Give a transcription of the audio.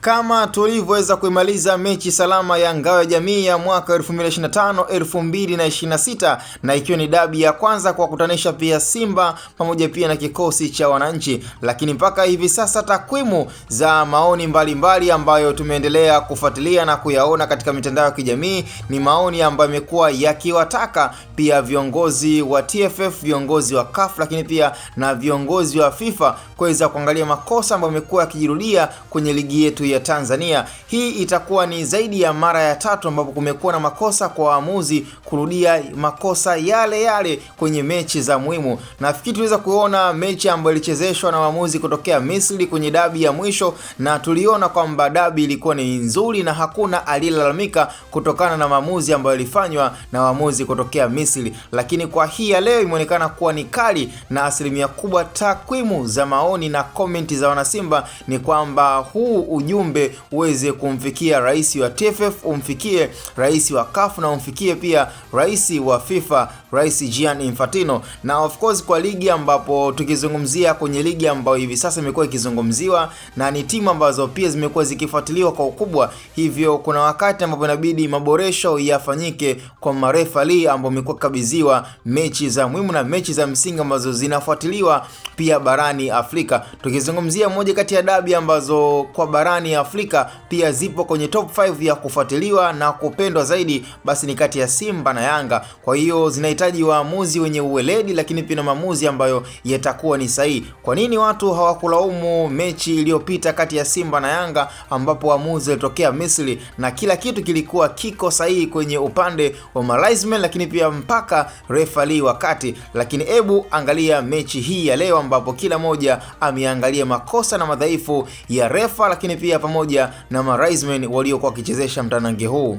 Kama tulivyoweza kuimaliza mechi salama ya ngao ya jamii ya mwaka 2025-2026 na ikiwa ni dabi ya kwanza kwa kutanisha pia Simba pamoja pia na kikosi cha wananchi, lakini mpaka hivi sasa takwimu za maoni mbalimbali ambayo tumeendelea kufuatilia na kuyaona katika mitandao ya kijamii ni maoni ambayo yamekuwa yakiwataka pia viongozi wa TFF, viongozi wa CAF, lakini pia na viongozi wa FIFA kuweza kuangalia makosa ambayo yamekuwa yakijirudia kwenye ligi yetu ya Tanzania. Hii itakuwa ni zaidi ya mara ya 3 ambapo kumekuwa na makosa kwa waamuzi kurudia makosa yale yale kwenye mechi za muhimu. Nafikiri tuliweza kuona mechi ambayo ilichezeshwa na waamuzi kutokea Misri kwenye dabi ya mwisho, na tuliona kwamba dabi ilikuwa ni nzuri na hakuna aliyelalamika kutokana na maamuzi ambayo ilifanywa na waamuzi kutokea Misri. Lakini kwa hii ya leo imeonekana kuwa ni kali, na asilimia kubwa takwimu za maoni na komenti za wanasimba ni kwamba huu ujumbe uweze kumfikia rais wa TFF, umfikie rais wa CAF na umfikie pia rais wa FIFA, Rais Gianni Infantino. Na of course kwa ligi ambapo tukizungumzia kwenye ligi ambayo hivi sasa imekuwa ikizungumziwa na ni timu ambazo pia zimekuwa zikifuatiliwa kwa ukubwa, hivyo kuna wakati ambapo inabidi maboresho yafanyike kwa marefali ambao wamekuwa kabidhiwa mechi za muhimu na mechi za msingi ambazo zinafuatiliwa pia barani Afrika. Tukizungumzia moja kati ya dabi ambazo kwa barani Afrika pia zipo kwenye top 5 ya kufuatiliwa na kupendwa zaidi, basi ni kati ya Simba na Yanga. Kwa hiyo zinahitaji waamuzi wenye uweledi, lakini pia maamuzi ambayo yatakuwa ni sahihi. Kwa nini watu hawakulaumu mechi iliyopita kati ya Simba na Yanga ambapo waamuzi walitokea Misri na kila kitu kilikuwa kiko sahihi kwenye upande wa management, lakini pia mpaka referee wakati. Lakini hebu angalia mechi hii ya leo ambapo kila moja ameangalia makosa na madhaifu ya refa, lakini pia pamoja na management waliokuwa wakichezesha mtanange huu.